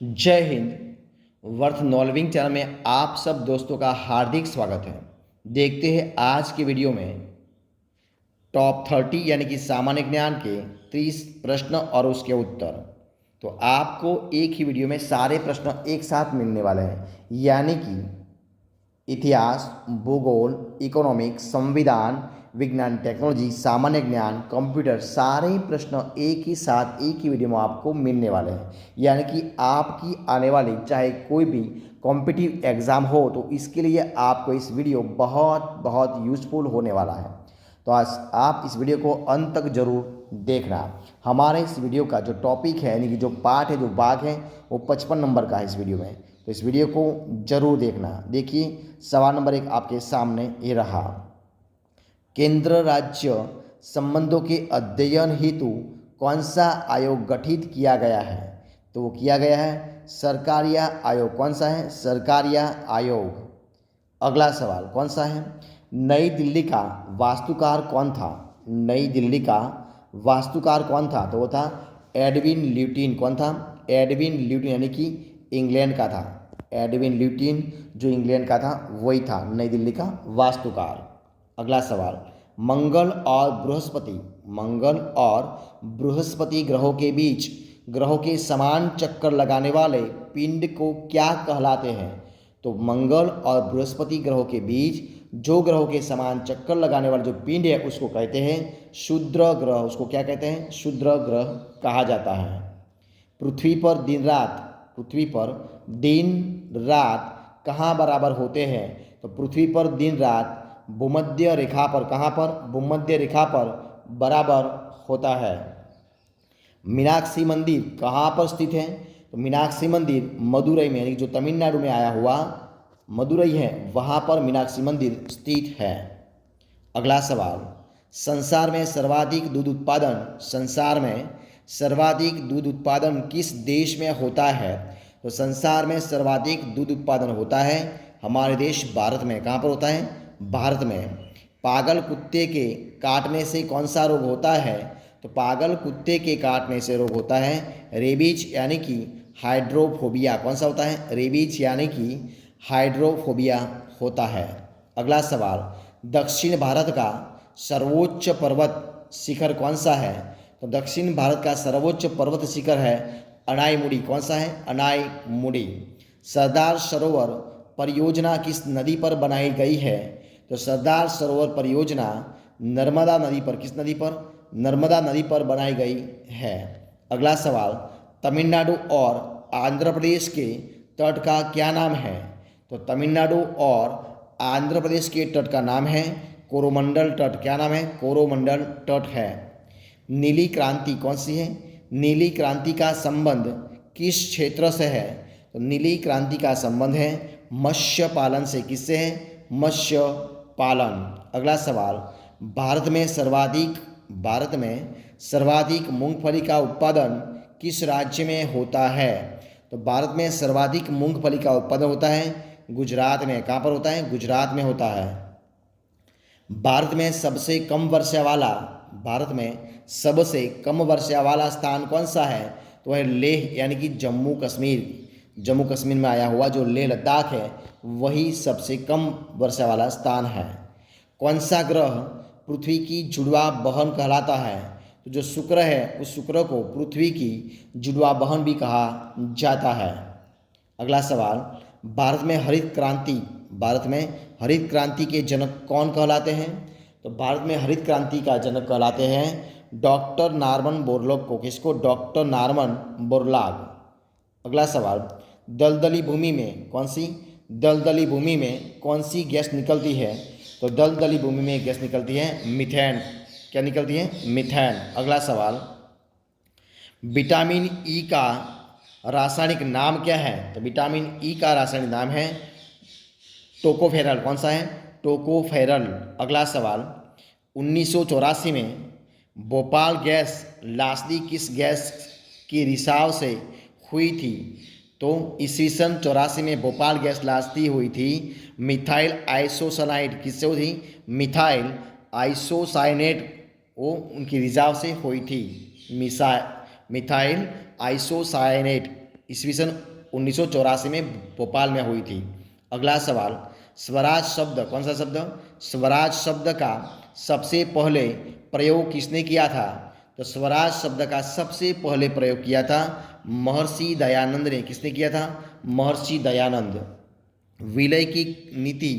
जय Hind. Worth नॉल्विंग channel में आप सब दोस्तों का हार्दिक स्वागत है। देखते हैं आज की वीडियो में टॉप 30 यानी कि सामान्य ज्ञान के 30 प्रश्न और उसके उत्तर। तो आपको एक ही वीडियो में सारे प्रश्न एक साथ मिलने वाले हैं, यानी कि इतिहास, भूगोल, इकोनॉमिक्स, संविधान, विज्ञान, टेक्नोलॉजी, सामान्य ज्ञान, कंप्यूटर, सारे ही प्रश्न एक ही साथ एक ही वीडियो में आपको मिलने वाले हैं। यानी कि आपकी आने वाली चाहे कोई भी कॉम्पिटिटिव एग्ज़ाम हो तो इसके लिए आपको इस वीडियो बहुत बहुत यूज़फुल होने वाला है। तो आज आप इस वीडियो को अंत तक जरूर देखना। हमारे इस वीडियो का जो टॉपिक है यानी कि जो पार्ट है, जो भाग है, वो 55 नंबर का है इस वीडियो में। तो इस वीडियो को जरूर देखना। देखिए सवाल नंबर 1 आपके सामने ये रहा। केंद्र राज्य संबंधों के अध्ययन हेतु कौन सा आयोग गठित किया गया है? तो वो किया गया है सरकारिया आयोग। कौन सा है? सरकारिया आयोग। अगला सवाल कौन सा है? नई दिल्ली का वास्तुकार कौन था? नई दिल्ली का वास्तुकार कौन था? तो वो था एडविन ल्यूटिन। कौन था? एडविन ल्यूटिन, यानी कि इंग्लैंड का था। एडविन ल्यूटिन जो इंग्लैंड का था वही था नई दिल्ली का वास्तुकार। अगला सवाल, मंगल और बृहस्पति ग्रहों के बीच ग्रहों के समान चक्कर लगाने वाले पिंड को क्या कहलाते हैं? तो मंगल और बृहस्पति ग्रहों के बीच जो ग्रहों के समान चक्कर लगाने वाले जो पिंड है उसको कहते हैं क्षुद्र ग्रह। उसको क्या कहते हैं? क्षुद्र ग्रह कहा जाता है। पृथ्वी पर दिन रात कहाँ बराबर होते हैं? तो पृथ्वी पर दिन रात भूमध्य रेखा पर, कहाँ पर? भूमध्य रेखा पर बराबर होता है। मीनाक्षी मंदिर कहाँ पर स्थित है? तो मीनाक्षी मंदिर मदुरई में, यानी जो तमिलनाडु में आया हुआ मदुरई है, वहाँ पर मीनाक्षी मंदिर स्थित है। अगला सवाल, संसार में सर्वाधिक दूध उत्पादन किस देश में होता है? तो संसार में सर्वाधिक दूध उत्पादन होता है हमारे देश भारत में। कहाँ पर होता है? भारत में। पागल कुत्ते के काटने से कौन सा रोग होता है? तो पागल कुत्ते के काटने से रोग होता है रेबीज यानी कि हाइड्रोफोबिया। कौन सा होता है? रेबीज यानी कि हाइड्रोफोबिया होता है। अगला सवाल, दक्षिण भारत का सर्वोच्च पर्वत शिखर कौन सा है? तो दक्षिण भारत का सर्वोच्च पर्वत शिखर है अनाईमुड़ी। कौन सा है? अनाईमुड़ी। सरदार सरोवर परियोजना किस नदी पर बनाई गई है? तो सरदार सरोवर परियोजना नर्मदा नदी पर, किस नदी पर? नर्मदा नदी पर बनाई गई है। अगला सवाल, तमिलनाडु और आंध्र प्रदेश के तट का क्या नाम है? तो तमिलनाडु और आंध्र प्रदेश के तट का नाम है कोरोमंडल तट। क्या नाम है? कोरोमंडल तट है। नीली क्रांति कौन सी है? नीली क्रांति का संबंध किस क्षेत्र से है? तो नीली क्रांति का संबंध है मत्स्य पालन से। किससे है? मत्स्य पालन। अगला सवाल, भारत में सर्वाधिक मूंगफली का उत्पादन किस राज्य में होता है? तो भारत में सर्वाधिक मूंगफली का उत्पादन होता है गुजरात में। कहाँ पर होता है? गुजरात में होता है। भारत में सबसे कम वर्षा वाला स्थान कौन सा है? तो है लेह, यानी कि जम्मू कश्मीर में आया हुआ जो लेह लद्दाख है वही सबसे कम वर्षा वाला स्थान है। कौन सा ग्रह पृथ्वी की जुड़वा बहन कहलाता है? तो जो शुक्र है उस शुक्र को पृथ्वी की जुड़वा बहन भी कहा जाता है। अगला सवाल, भारत में हरित क्रांति के जनक कौन कहलाते हैं? तो भारत में हरित क्रांति का जनक कहलाते हैं डॉक्टर नॉर्मन बोरलॉग को। किसको? Doctor Norman Borlaug. अगला सवाल, दलदली भूमि में कौन सी गैस निकलती है? तो दलदली भूमि में गैस निकलती है मीथेन। क्या निकलती है? मीथेन। अगला सवाल, विटामिन ई का रासायनिक नाम क्या है? तो विटामिन ई का रासायनिक नाम है टोकोफेरल। कौन सा है? टोकोफेरल। अगला सवाल, 1984 में भोपाल गैस लासदी किस गैस की रिसाव से हुई थी? तो ईस्वी सन 84 में भोपाल गैस लासदी हुई थी मिथाइल आइसोसाइनेट। किससे हुई थी? मिथाइल आइसोसाइनेट, वो उनकी रिसाव से हुई थी मिथाइल आइसोसाइनेट, ईस्वी सन 1984 में भोपाल में हुई थी। अगला सवाल, स्वराज शब्द, कौन सा शब्द, स्वराज शब्द का सबसे पहले प्रयोग किसने किया था? तो स्वराज शब्द का सबसे पहले प्रयोग किया था महर्षि दयानंद ने। किसने किया था? महर्षि दयानंद। विलय की नीति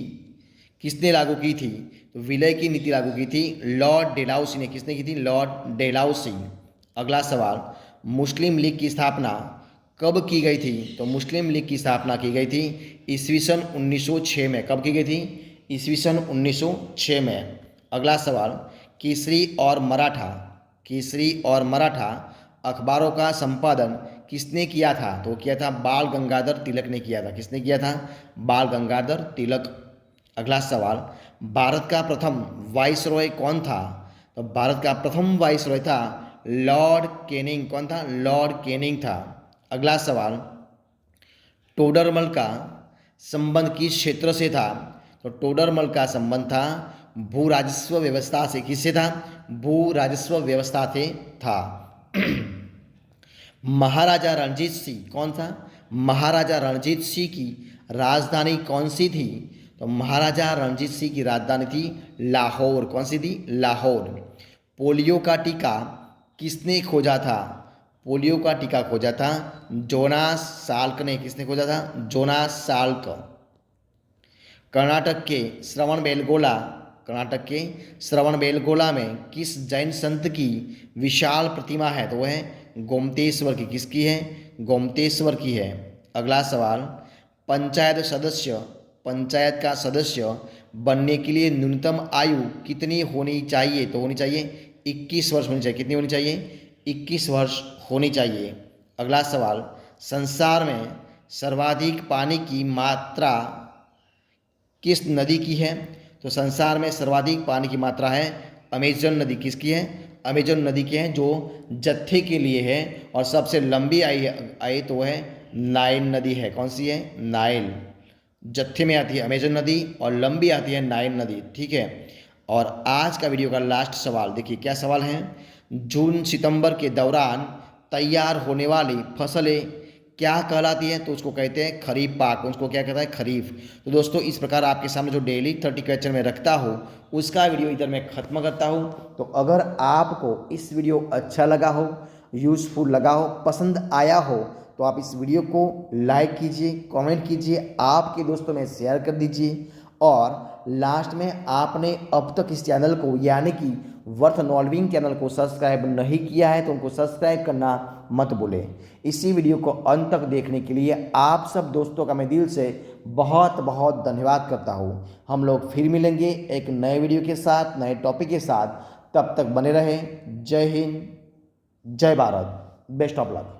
किसने लागू की थी? तो विलय की नीति लागू की थी लॉर्ड डेलाउसी ने। किसने की थी? लॉर्ड डेलाउसी। अगला सवाल, मुस्लिम लीग की स्थापना कब की गई थी? तो मुस्लिम लीग की स्थापना की गई थी ईस्वी सन 1906 में। कब की गई थी? ईस्वी सन 1906 में। अगला सवाल, केसरी और मराठा, केसरी और मराठा अखबारों का संपादन किसने किया था? तो किया था बाल गंगाधर तिलक ने किया था। किसने किया था? बाल गंगाधर तिलक। अगला सवाल, भारत का प्रथम वाइसरॉय कौन था? तो भारत का प्रथम वाइसरॉय था लॉर्ड कैनिंग। कौन था? लॉर्ड कैनिंग था। अगला सवाल, टोडरमल का संबंध किस क्षेत्र से था? तो टोडरमल का संबंध था भू राजस्व व्यवस्था से। किससे था? भू राजस्व व्यवस्था से था। महाराजा रणजीत सिंह कौन था? महाराजा रणजीत सिंह की राजधानी कौन सी थी? तो महाराजा रणजीत सिंह की राजधानी थी लाहौर। कौन सी थी? लाहौर। पोलियो का टीका किसने खोजा था? पोलियो का टीका खोजा था जोनास साल्क ने। किसने खोजा था? Jonas Salk. कर्नाटक के श्रवणबेलगोला, कर्नाटक के श्रवणबेलगोला में किस जैन संत की विशाल प्रतिमा है? तो वह है गोमतेश्वर की। किसकी है? गोमतेश्वर की है। अगला सवाल, पंचायत सदस्य, पंचायत का सदस्य बनने के लिए न्यूनतम आयु कितनी होनी चाहिए? तो होनी चाहिए 21 वर्ष होनी चाहिए। कितनी होनी चाहिए? 21 वर्ष होनी चाहिए। अगला सवाल, संसार में सर्वाधिक पानी की मात्रा किस नदी की है? तो संसार में सर्वाधिक पानी की मात्रा है अमेजन नदी। किसकी है? अमेजन नदी की है, जो जत्थे के लिए है। और सबसे लंबी आई तो वह नाइल नदी है। कौन सी है? नाइल। जत्थे में आती है अमेजन नदी और लंबी आती है नाइल नदी। ठीक है। और आज का वीडियो का लास्ट सवाल देखिए, क्या सवाल है? जून सितंबर के दौरान तैयार होने वाली फसलें क्या कहलाती हैं? तो उसको कहते हैं खरीफ पाक। उसको क्या कहता है? खरीफ। तो दोस्तों, इस प्रकार आपके सामने जो डेली 30 क्वेश्चन में रखता हूँ उसका वीडियो इधर मैं खत्म करता हूँ। तो अगर आपको इस वीडियो अच्छा लगा हो, यूज़फुल लगा हो, पसंद आया हो, तो आप इस वीडियो को लाइक कीजिए, कमेंट कीजिए, आपके दोस्तों में शेयर कर दीजिए। और लास्ट में आपने अब तक इस चैनल को यानी कि वर्थ नॉल्विंग चैनल को सब्सक्राइब नहीं किया है तो उनको सब्सक्राइब करना मत भूलें। इसी वीडियो को अंत तक देखने के लिए आप सब दोस्तों का मैं दिल से बहुत बहुत धन्यवाद करता हूँ। हम लोग फिर मिलेंगे एक नए वीडियो के साथ, नए टॉपिक के साथ। तब तक बने रहें। जय हिंद, जय भारत, बेस्ट ऑफ लक।